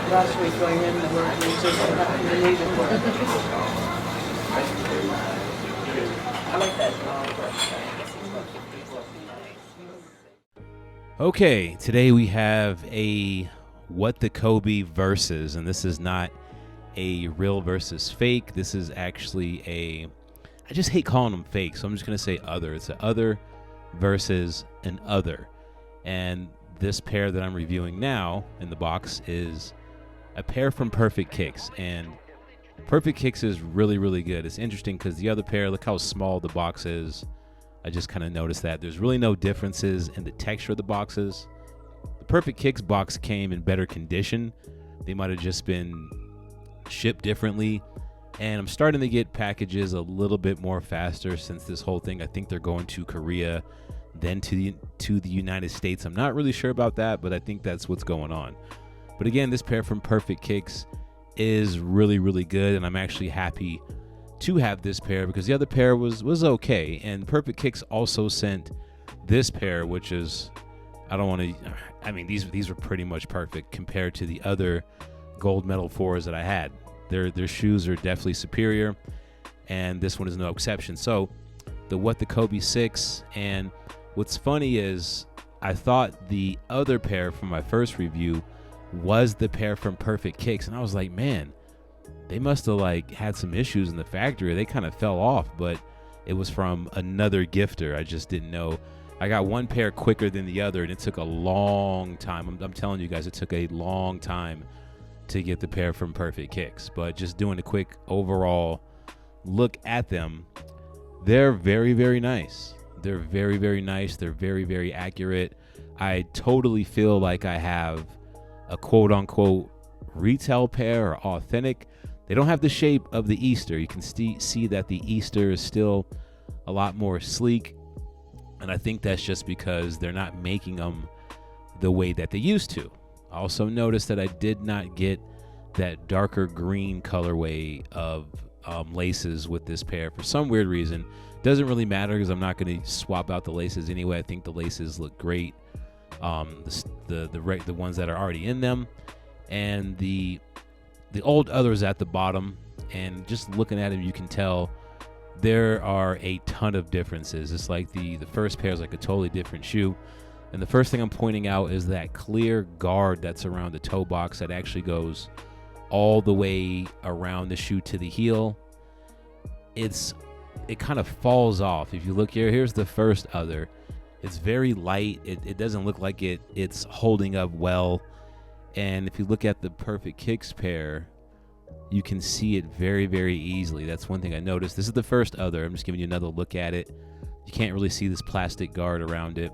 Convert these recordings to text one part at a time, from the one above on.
Last week going in, the word just happened to need it. I like that. Okay, today we have a What the Kobe versus, and this is not a real versus fake. This is actually I just hate calling them fake, so I'm just going to say other. It's an other versus an other. And this pair that I'm reviewing now in the box is a pair from Perfect Kicks. And Perfect Kicks is really, really good. It's interesting because the other pair, look how small the box is. I just kind of noticed that. There's really no differences in the texture of the boxes. The Perfect Kicks box came in better condition. They might have just been shipped differently. And I'm starting to get packages a little bit more faster since this whole thing. I think they're going to Korea, then to the United States. I'm not really sure about that, but I think that's what's going on. But again, this pair from Perfect Kicks is really, really good, and I'm actually happy to have this pair because the other pair was okay. And Perfect Kicks also sent this pair, which is, these were pretty much perfect compared to the other gold medal 4s that I had. Their shoes are definitely superior, and this one is no exception. So the What the Kobe 6, and what's funny is I thought the other pair from my first review was the pair from Perfect Kicks, and I was like, man, they must have had some issues in the factory. They kind of fell off, but it was from another gifter. I just didn't know. I got one pair quicker than the other, and it took a long time. I'm telling you guys, it took a long time to get the pair from Perfect Kicks. But just doing a quick overall look at them, they're very, very nice. They're very, very nice. They're very, very accurate. I totally feel like I have a quote-unquote retail pair or authentic. They don't have the shape of the Easter. You can see that the Easter is still a lot more sleek, and I think that's just because they're not making them the way that they used to. I also noticed that I did not get that darker green colorway of laces with this pair for some weird reason. Doesn't really matter because I'm not going to swap out the laces anyway. I think the laces look great. The ones that are already in them, and the old others at the bottom, and just looking at them, you can tell there are a ton of differences. It's like the first pair is like a totally different shoe. And the first thing I'm pointing out is that clear guard that's around the toe box that actually goes all the way around the shoe to the heel. It kind of falls off. If you look here's the first other. It's very light. It doesn't look like it's holding up well. And if you look at the Perfect Kicks pair, you can see it very, very easily. That's one thing I noticed. This is the first other. I'm just giving you another look at it. You can't really see this plastic guard around it.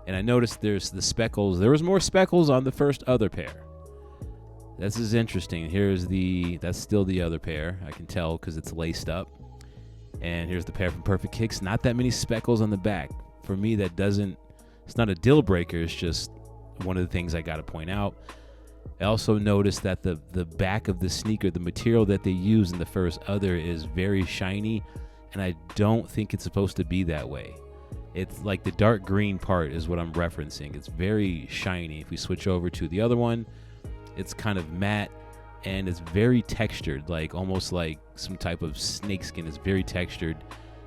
And I noticed there's the speckles. There was more speckles on the first other pair. This is interesting. That's still the other pair. I can tell because it's laced up. And here's the pair from Perfect Kicks. Not that many speckles on the back. For me, it's not a deal breaker. It's just one of the things I got to point out. I also noticed that the back of the sneaker, the material that they use in the first other is very shiny, and I don't think it's supposed to be that way. It's like the dark green part is what I'm referencing. It's very shiny. If we switch over to the other one, it's kind of matte, and it's very textured, like almost like some type of snakeskin. It's very textured.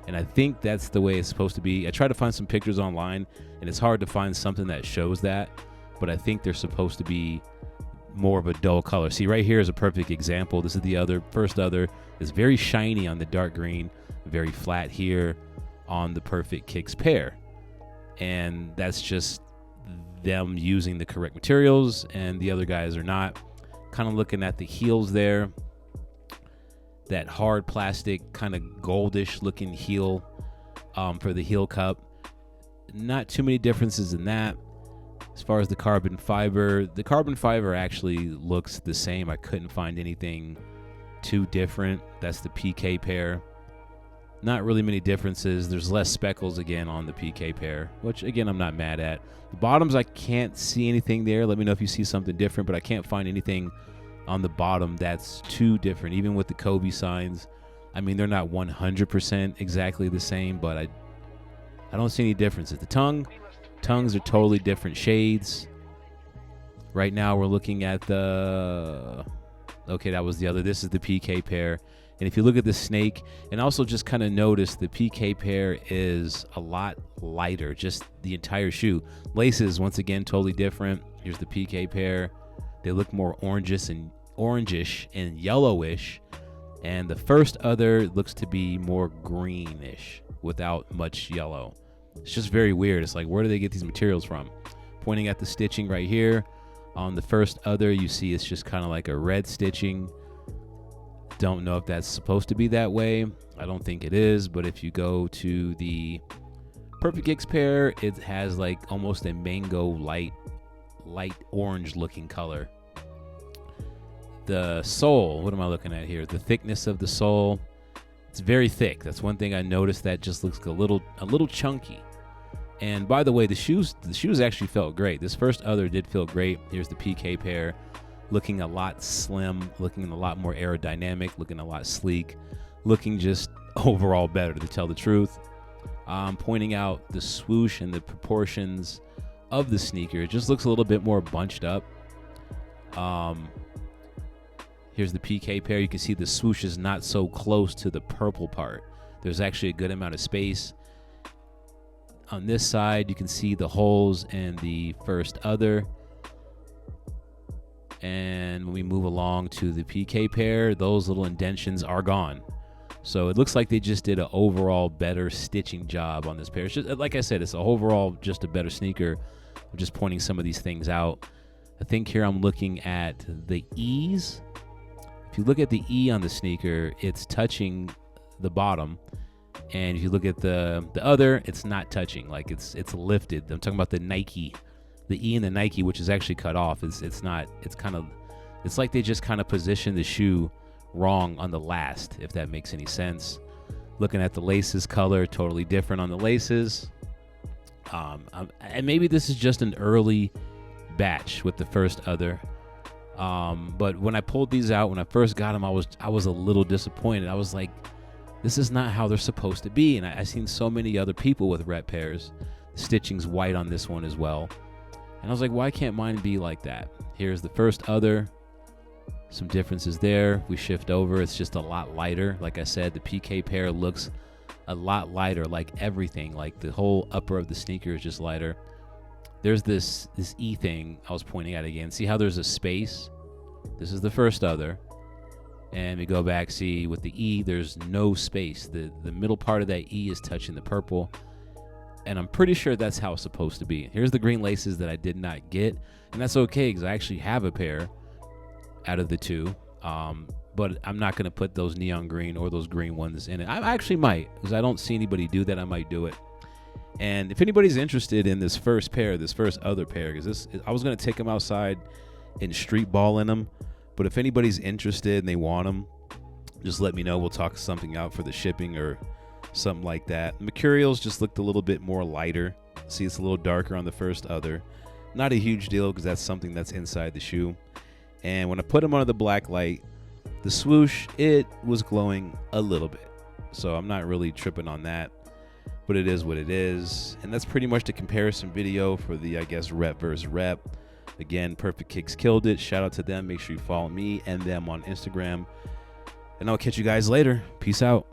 And I think that's the way it's supposed to be. I tried to find some pictures online, and it's hard to find something that shows that, but I think they're supposed to be more of a dull color. See, right here is a perfect example. This is the first other. It's very shiny on the dark green, very flat here on the Perfect Kicks pair. And that's just them using the correct materials, and the other guys are not. Kind of looking at the heels there. That hard plastic, kind of goldish looking heel for the heel cup. Not too many differences in that. As far as the carbon fiber actually looks the same. I couldn't find anything too different. That's the PK pair. Not really many differences. There's less speckles again on the PK pair, which again I'm not mad at. The bottoms, I can't see anything there. Let me know if you see something different, but I can't find anything on the bottom that's too different. Even with the Kobe signs, I mean, they're not 100% exactly the same, but I don't see any differences. The tongues are totally different shades. Right now we're looking at the, okay, that was the other. This is the PK pair. And if you look at the snake, and also just kind of notice the PK pair is a lot lighter, just the entire shoe. Laces, once again, totally different. Here's the PK pair. They look more orangish and yellowish. And the first other looks to be more greenish without much yellow. It's just very weird. It's like, where do they get these materials from? Pointing at the stitching right here. On the first other, you see it's just kind of like a red stitching. Don't know if that's supposed to be that way. I don't think it is, but if you go to the Perfect Kicks pair, it has like almost a mango light orange looking color. The sole, what am I looking at here? The thickness of the sole, it's very thick. That's one thing I noticed, that just looks a little chunky. And by the way, the shoes actually felt great. This first other did feel great. Here's the PK pair, looking a lot slim, looking a lot more aerodynamic, looking a lot sleek, looking just overall better, to tell the truth. Pointing out the swoosh and the proportions of the sneaker. It just looks a little bit more bunched up. Here's the PK pair. You can see the swoosh is not so close to the purple part. There's actually a good amount of space. On this side, you can see the holes in the first other. And when we move along to the PK pair, those little indentions are gone. So it looks like they just did an overall better stitching job on this pair. It's just, like I said, it's overall just a better sneaker. I'm just pointing some of these things out. I think here I'm looking at the E's. If you look at the E on the sneaker, it's touching the bottom. And if you look at the other, it's not touching, like it's lifted. I'm talking about the Nike, the E in the Nike, which is actually cut off. It's like they just kind of positioned the shoe wrong on the last, if that makes any sense. Looking at the laces color, totally different on the laces. And maybe this is just an early batch with the first other. But when I pulled these out, when I first got them, I was a little disappointed. I was like, this is not how they're supposed to be. And I've seen so many other people with rep pairs. The stitching's white on this one as well. And I was like, why can't mine be like that? Here's the first other. Some differences there. We shift over. It's just a lot lighter. Like I said, the PK pair looks a lot lighter, like everything. Like the whole upper of the sneaker is just lighter. There's this E thing I was pointing at again. See how there's a space? This is the first other. And we go back, see with the E, there's no space. The middle part of that E is touching the purple. And I'm pretty sure that's how it's supposed to be. Here's the green laces that I did not get. And that's okay, because I actually have a pair out of the two. But I'm not going to put those neon green or those green ones in it. I actually might, because I don't see anybody do that. I might do it. And if anybody's interested in this first pair, this first other pair, because I was going to take them outside and street ball in them. But if anybody's interested and they want them, just let me know. We'll talk something out for the shipping or something like that. The materials just looked a little bit more lighter. See, it's a little darker on the first other. Not a huge deal, because that's something that's inside the shoe. And when I put them under the black light, the swoosh, it was glowing a little bit. So I'm not really tripping on that. But it is what it is. And that's pretty much the comparison video for the, I guess, rep versus rep. Again, Perfect Kicks killed it. Shout out to them. Make sure you follow me and them on Instagram. And I'll catch you guys later. Peace out.